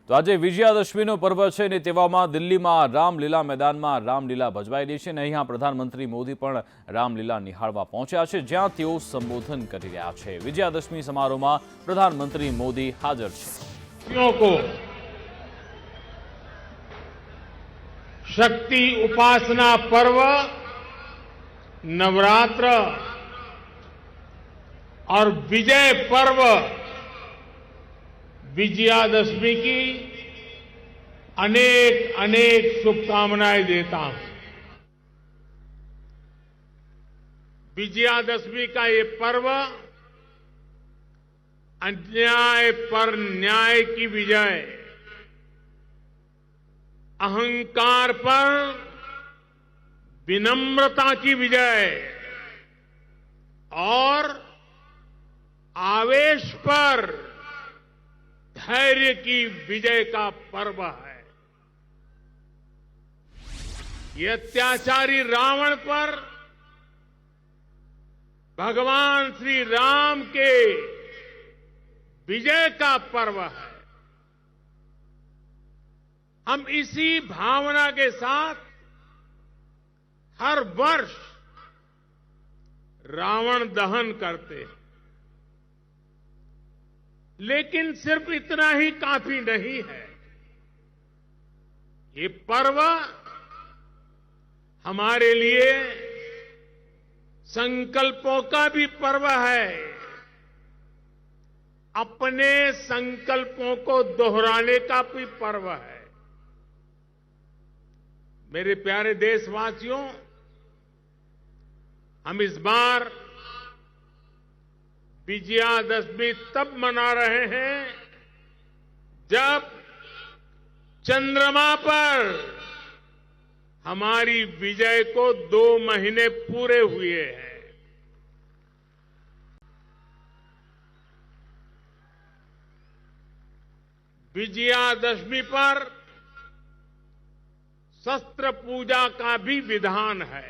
તો આજે વિજયાદશમીનો પર્વ છે ને તેવામાં દિલ્હીમાં રામલીલા મેદાનમાં રામલીલા ભજવાઈ રહી છે અને અહીંયા પ્રધાનમંત્રી મોદી પણ રામલીલા નિહાળવા પહોંચ્યા છે, જ્યાં તેઓ સંબોધન કરી રહ્યા છે। વિજયાદશમી સમારોહમાં પ્રધાનમંત્રી મોદી હાજર છે। शक्ति उपासना पर्व नवरात्र और विजय पर्व विजयादशमी की अनेक अनेक शुभकामनाएं देता हूं। विजयादशमी का ये पर्व अन्याय पर न्याय की विजय, अहंकार पर विनम्रता की विजय और आवेश पर धैर्य की विजय का पर्व है। ये अत्याचारी रावण पर भगवान श्री राम के विजय का पर्व है। हम इसी भावना के साथ हर वर्ष रावण दहन करते हैं, लेकिन सिर्फ इतना ही काफी नहीं है। ये पर्व हमारे लिए संकल्पों का भी पर्व है। अपने संकल्पों को दोहराने का भी पर्व है। मेरे प्यारे देशवासियों, हम इस बार विजयादशमी तब मना रहे हैं जब चंद्रमा पर हमारी विजय को 2 महीने पूरे हुए हैं। विजयादशमी पर शस्त्र पूजा का भी विधान है।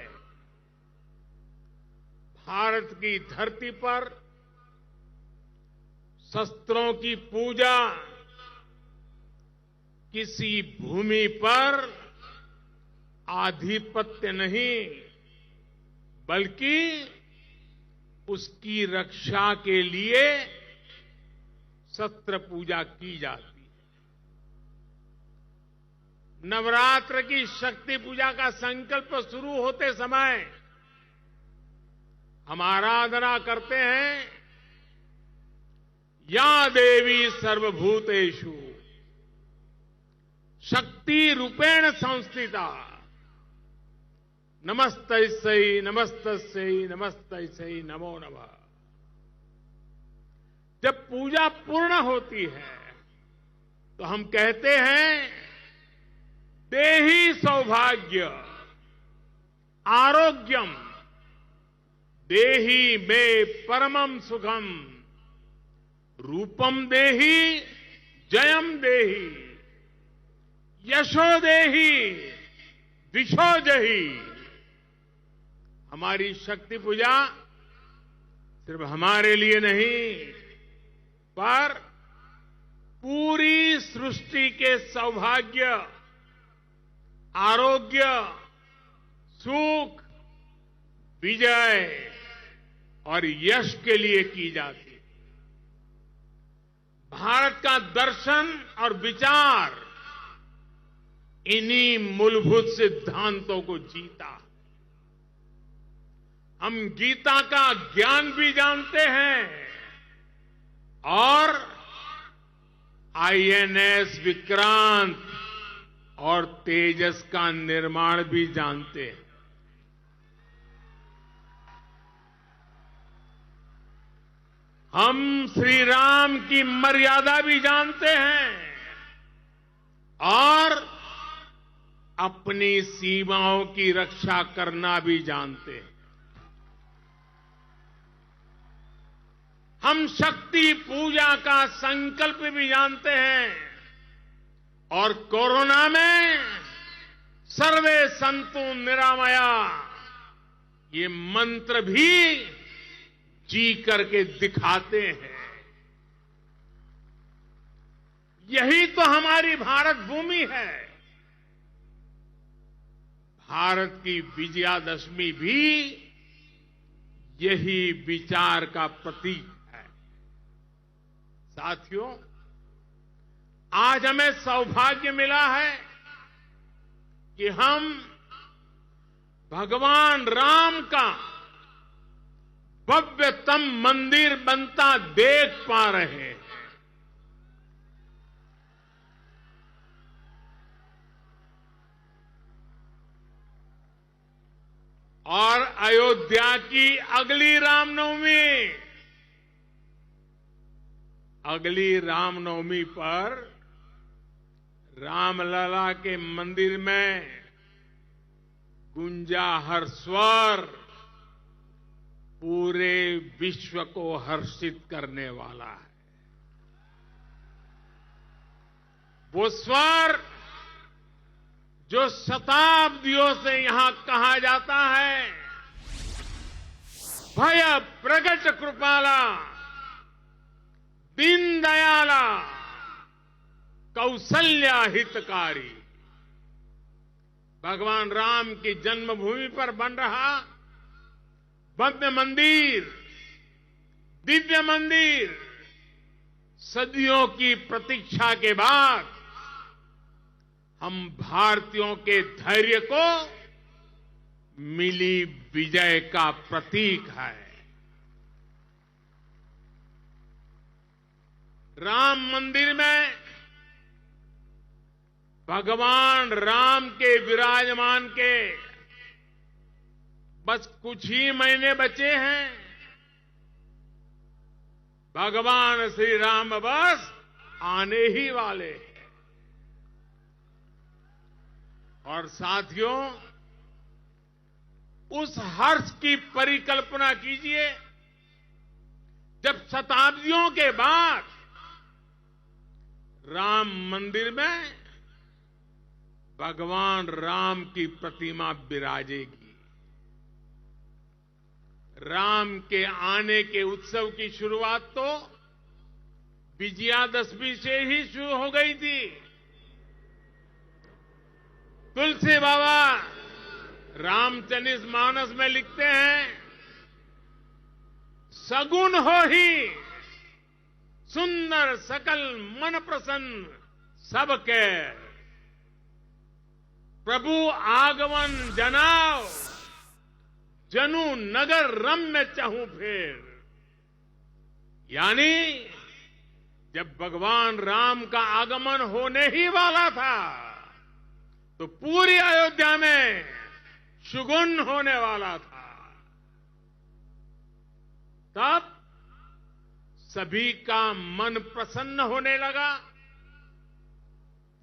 भारत की धरती पर शस्त्रों की पूजा किसी भूमि पर आधिपत्य नहीं, बल्कि उसकी रक्षा के लिए शस्त्र पूजा की जाती है। नवरात्र की शक्ति पूजा का संकल्प शुरू होते समय हम आराधना करते हैं, या देवी सर्वभूतेषु शक्ति रूपेण संस्थिता नमस्तस्यै नमस्तस्यै नमस्तस्यै नमो नमः। जब पूजा पूर्ण होती है तो हम कहते हैं, देहि सौभाग्य आरोग्यम देहि मे परमम सुखम रूपम देहि जयम देहि यशो देहि दिशो जहि। हमारी शक्ति पूजा सिर्फ हमारे लिए नहीं, पर पूरी सृष्टि के सौभाग्य, आरोग्य, सुख, विजय और यश के लिए की जाती है। भारत का दर्शन और विचार इन्हीं मूलभूत सिद्धांतों को जीता। हम गीता का ज्ञान भी जानते हैं और आईएनएस विक्रांत और तेजस का निर्माण भी जानते हैं। हम श्री राम की मर्यादा भी जानते हैं और अपनी सीमाओं की रक्षा करना भी जानते हैं। हम शक्ति पूजा का संकल्प भी जानते हैं और कोरोना में सर्वे संतु निरामया ये मंत्र भी जी करके दिखाते हैं। यही तो हमारी भारत भूमि है। भारत की विजयादशमी भी यही विचार का प्रतीक है। साथियों, आज हमें सौभाग्य मिला है कि हम भगवान राम का भव्यतम मंदिर बनता देख पा रहे हैं। और अयोध्या की अगली रामनवमी पर रामलला के मंदिर में गूंजा हर स्वर पूरे विश्व को हर्षित करने वाला है। वो स्वर जो शताब्दियों से यहां कहा जाता है, भय प्रगट कृपाला, दीन दयाला, कौशल्या हितकारी। भगवान राम की जन्मभूमि पर बन रहा भव्य मंदिर, दिव्य मंदिर, सदियों की प्रतीक्षा के बाद हम भारतीयों के धैर्य को मिली विजय का प्रतीक है। राम मंदिर में भगवान राम के विराजमान के बस कुछ ही महीने बचे हैं। भगवान श्री राम बस आने ही वाले हैं। और साथियों, उस हर्ष की परिकल्पना कीजिए जब शताब्दियों के बाद राम मंदिर में भगवान राम की प्रतिमा विराजेगी। राम के आने के उत्सव की शुरुआत तो विजयादशमी से ही शुरू हो गई थी। तुलसी बाबा रामचरित मानस में लिखते हैं, सगुन हो ही सुंदर सकल मन प्रसन्न सबके, प्रभु आगमन जनाओ जनु नगर रम्य चहु फेर। यानी जब भगवान राम का आगमन होने ही वाला था तो पूरी अयोध्या में शुगुन होने वाला था। तब सभी का मन प्रसन्न होने लगा,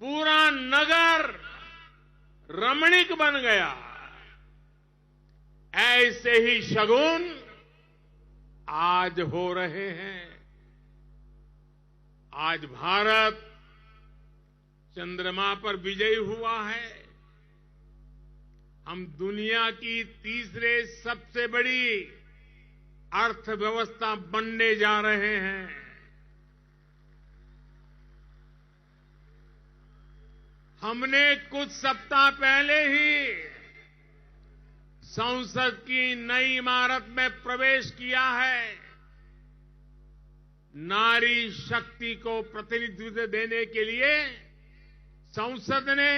पूरा नगर रमणीक बन गया। ऐसे ही शगुन आज हो रहे हैं। आज भारत चंद्रमा पर विजयी हुआ है। हम दुनिया की तीसरे सबसे बड़ी अर्थव्यवस्था बनने जा रहे हैं। हमने कुछ सप्ताह पहले ही संसद की नई इमारत में प्रवेश किया है। नारी शक्ति को प्रतिनिधित्व देने के लिए संसद ने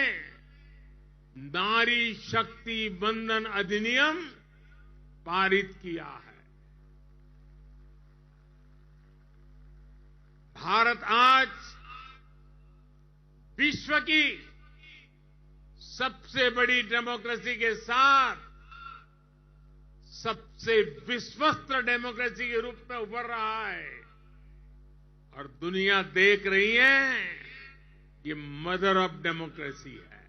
नारी शक्ति वंदन अधिनियम पारित किया है। भारत आज विश्व की सबसे बड़ी डेमोक्रेसी के साथ सबसे विश्वस्त डेमोक्रेसी के रूप में उभर रहा है। और दुनिया देख रही है, ये मदर ऑफ डेमोक्रेसी है।